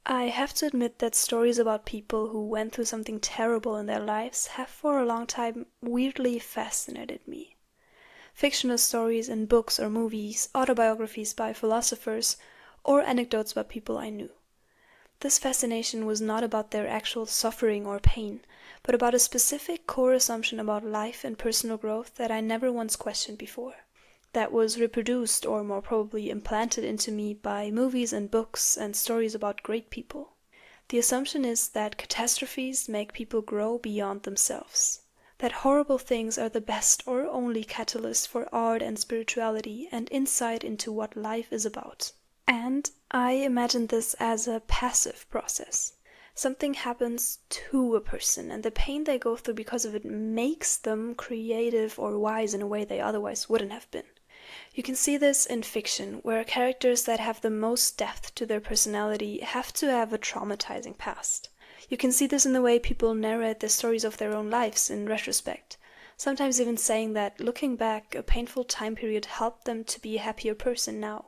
I have to admit that stories about people who went through something terrible in their lives have for a long time weirdly fascinated me. Fictional stories in books or movies, autobiographies by philosophers, or anecdotes about people I knew. This fascination was not about their actual suffering or pain, but about a specific core assumption about life and personal growth that I never once questioned before. That was reproduced, or more probably implanted into me by movies and books and stories about great people. The assumption is that catastrophes make people grow beyond themselves. That horrible things are the best or only catalyst for art and spirituality and insight into what life is about. And I imagine this as a passive process. Something happens to a person, and the pain they go through because of it makes them creative or wise in a way they otherwise wouldn't have been. You can see this in fiction, where characters that have the most depth to their personality have to have a traumatizing past. You can see this in the way people narrate the stories of their own lives in retrospect, sometimes even saying that looking back, a painful time period helped them to be a happier person now.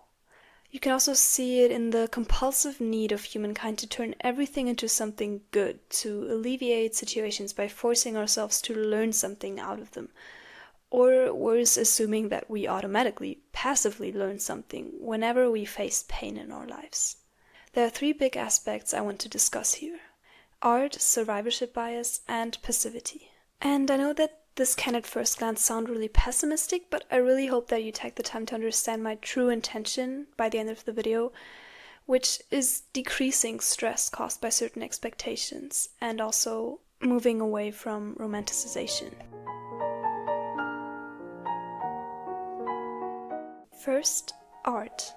You can also see it in the compulsive need of humankind to turn everything into something good, to alleviate situations by forcing ourselves to learn something out of them. Or worse, assuming that we automatically, passively learn something whenever we face pain in our lives. There are three big aspects I want to discuss here: art, survivorship bias, and passivity. And I know that this can at first glance sound really pessimistic, but I really hope that you take the time to understand my true intention by the end of the video, which is decreasing stress caused by certain expectations and also moving away from romanticization. First, art.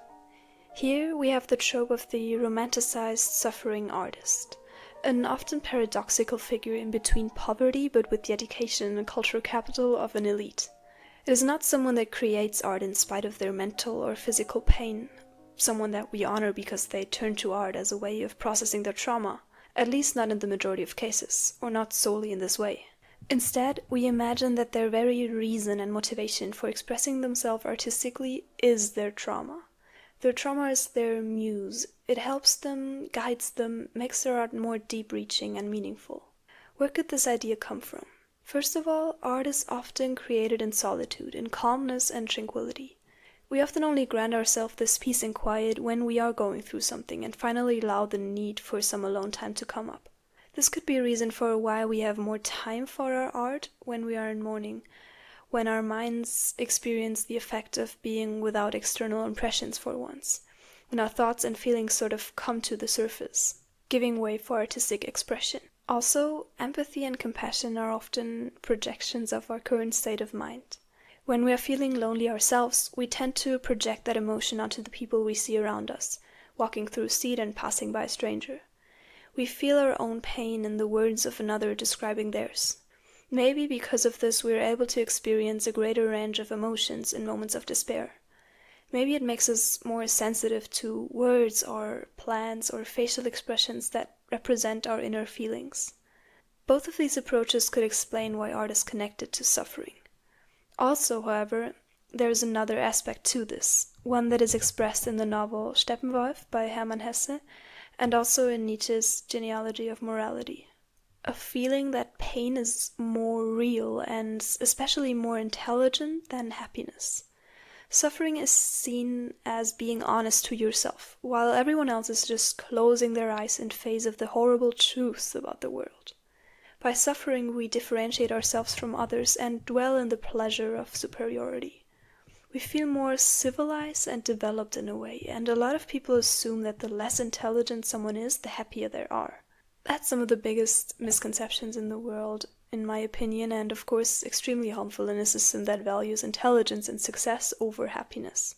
Here we have the trope of the romanticized suffering artist, an often paradoxical figure in between poverty but with the education and cultural capital of an elite. It is not someone that creates art in spite of their mental or physical pain, someone that we honor because they turn to art as a way of processing their trauma, at least not in the majority of cases, or not solely in this way. Instead, we imagine that their very reason and motivation for expressing themselves artistically is their trauma. Their trauma is their muse. It helps them, guides them, makes their art more deep-reaching and meaningful. Where could this idea come from? First of all, art is often created in solitude, in calmness and tranquility. We often only grant ourselves this peace and quiet when we are going through something and finally allow the need for some alone time to come up. This could be a reason for why we have more time for our art when we are in mourning, when our minds experience the effect of being without external impressions for once, when our thoughts and feelings sort of come to the surface, giving way for artistic expression. Also, empathy and compassion are often projections of our current state of mind. When we are feeling lonely ourselves, we tend to project that emotion onto the people we see around us, walking through a street and passing by a stranger. We feel our own pain in the words of another describing theirs. Maybe because of this we are able to experience a greater range of emotions in moments of despair. Maybe it makes us more sensitive to words or plans or facial expressions that represent our inner feelings. Both of these approaches could explain why art is connected to suffering. Also, however, there is another aspect to this, one that is expressed in the novel Steppenwolf by Hermann Hesse, and also in Nietzsche's Genealogy of morality. A feeling that pain is more real and especially more intelligent than happiness. Suffering is seen as being honest to yourself, while everyone else is just closing their eyes in face of the horrible truths about the world. By suffering, we differentiate ourselves from others and dwell in the pleasure of superiority. We feel more civilized and developed in a way, and a lot of people assume that the less intelligent someone is, the happier they are. That's some of the biggest misconceptions in the world, in my opinion, and of course extremely harmful in a system that values intelligence and success over happiness.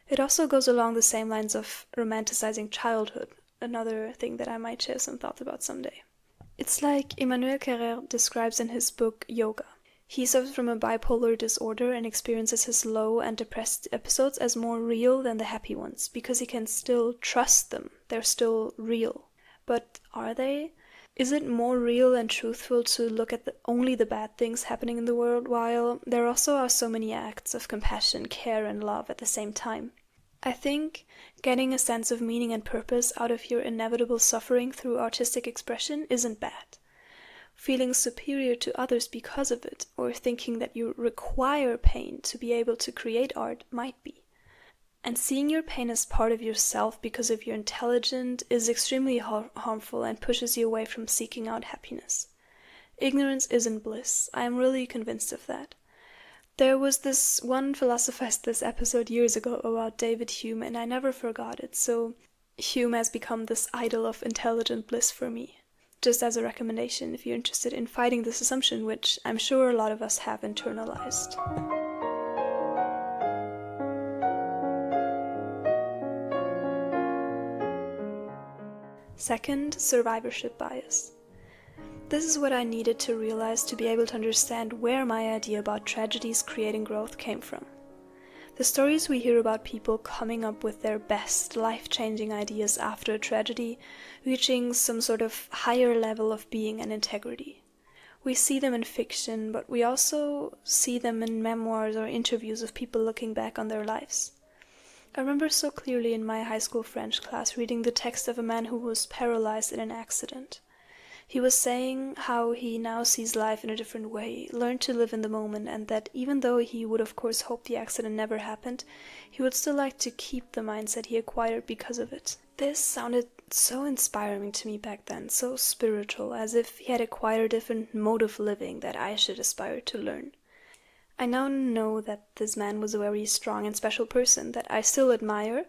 It also goes along the same lines of romanticizing childhood, another thing that I might share some thoughts about someday. It's like Emmanuel Carrere describes in his book Yoga. He suffers from a bipolar disorder and experiences his low and depressed episodes as more real than the happy ones, because he can still trust them. They're still real. But are they? Is it more real and truthful to look at only the bad things happening in the world, while there also are so many acts of compassion, care, and love at the same time? I think getting a sense of meaning and purpose out of your inevitable suffering through artistic expression isn't bad. Feeling superior to others because of it, or thinking that you require pain to be able to create art, might be. And seeing your pain as part of yourself because of your intelligence is extremely harmful and pushes you away from seeking out happiness. Ignorance isn't bliss. I am really convinced of that. There was this one philosophized this episode years ago about David Hume, and I never forgot it, so Hume has become this idol of intelligent bliss for me. Just as a recommendation if you're interested in fighting this assumption, which I'm sure a lot of us have internalized. Second, survivorship bias. This is what I needed to realize to be able to understand where my idea about tragedies creating growth came from. The stories we hear about people coming up with their best, life-changing ideas after a tragedy, reaching some sort of higher level of being and integrity. We see them in fiction, but we also see them in memoirs or interviews of people looking back on their lives. I remember so clearly in my high school French class reading the text of a man who was paralyzed in an accident. He was saying how he now sees life in a different way, learned to live in the moment, and that even though he would of course hope the accident never happened, he would still like to keep the mindset he acquired because of it. This sounded so inspiring to me back then, so spiritual, as if he had acquired a different mode of living that I should aspire to learn. I now know that this man was a very strong and special person that I still admire,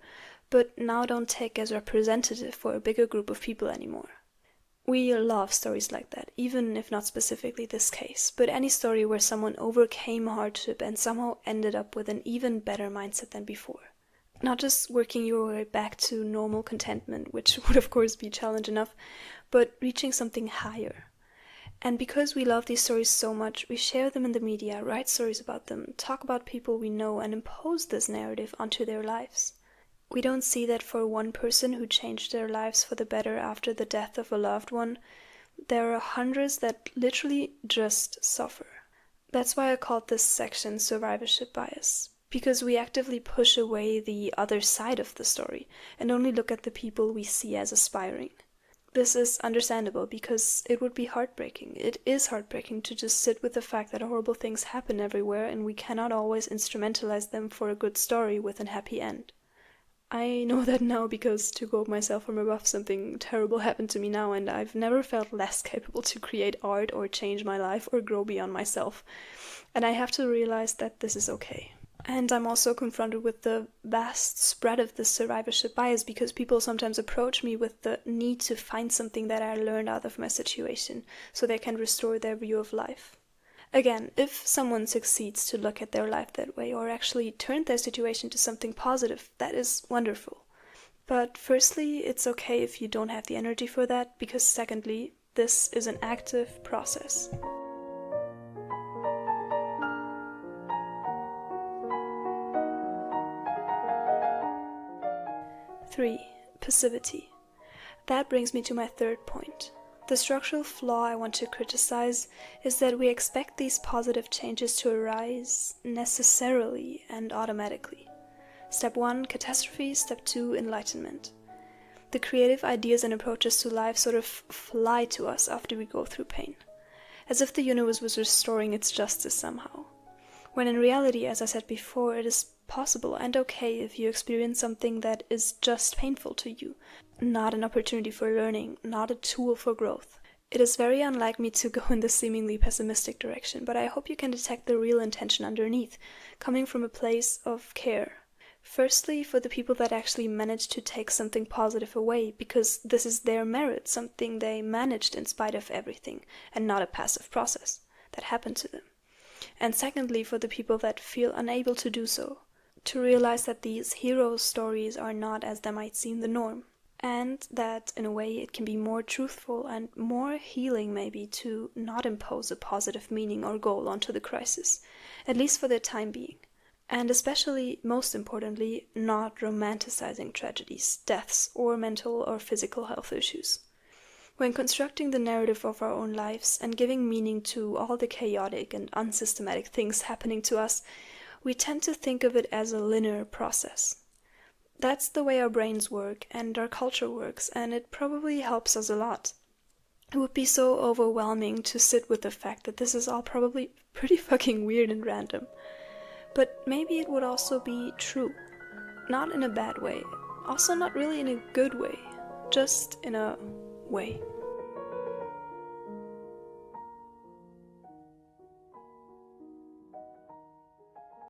but now don't take as representative for a bigger group of people anymore. We love stories like that, even if not specifically this case, but any story where someone overcame hardship and somehow ended up with an even better mindset than before. Not just working your way back to normal contentment, which would of course be challenge enough, but reaching something higher. And because we love these stories so much, we share them in the media, write stories about them, talk about people we know, and impose this narrative onto their lives. We don't see that for one person who changed their lives for the better after the death of a loved one, there are hundreds that literally just suffer. That's why I called this section survivorship bias, because we actively push away the other side of the story and only look at the people we see as aspiring. This is understandable because it would be heartbreaking. It is heartbreaking to just sit with the fact that horrible things happen everywhere and we cannot always instrumentalize them for a good story with a happy end. I know that now because, to quote myself from above, something terrible happened to me now and I've never felt less capable to create art or change my life or grow beyond myself. And I have to realize that this is okay. And I'm also confronted with the vast spread of this survivorship bias because people sometimes approach me with the need to find something that I learned out of my situation so they can restore their view of life. Again, if someone succeeds to look at their life that way or actually turn their situation to something positive, that is wonderful. But firstly, it's okay if you don't have the energy for that, because secondly, this is an active process. Three, passivity. That brings me to my third point. The structural flaw I want to criticize is that we expect these positive changes to arise necessarily and automatically. Step 1, catastrophe. Step 2, enlightenment. The creative ideas and approaches to life sort of fly to us after we go through pain, as if the universe was restoring its justice somehow. When in reality, as I said before, it is possible and okay if you experience something that is just painful to you, not an opportunity for learning, not a tool for growth. It is very unlike me to go in the seemingly pessimistic direction, but I hope you can detect the real intention underneath, coming from a place of care. Firstly, for the people that actually managed to take something positive away, because this is their merit, something they managed in spite of everything, and not a passive process that happened to them. And secondly, for the people that feel unable to do so, to realize that these hero stories are not, as they might seem, the norm. And that, in a way, it can be more truthful and more healing, maybe, to not impose a positive meaning or goal onto the crisis, at least for the time being. And especially, most importantly, not romanticizing tragedies, deaths, or mental or physical health issues. When constructing the narrative of our own lives and giving meaning to all the chaotic and unsystematic things happening to us, we tend to think of it as a linear process. That's the way our brains work and our culture works, and it probably helps us a lot. It would be so overwhelming to sit with the fact that this is all probably pretty fucking weird and random. But maybe it would also be true. Not in a bad way. Also not really in a good way. Just in a way.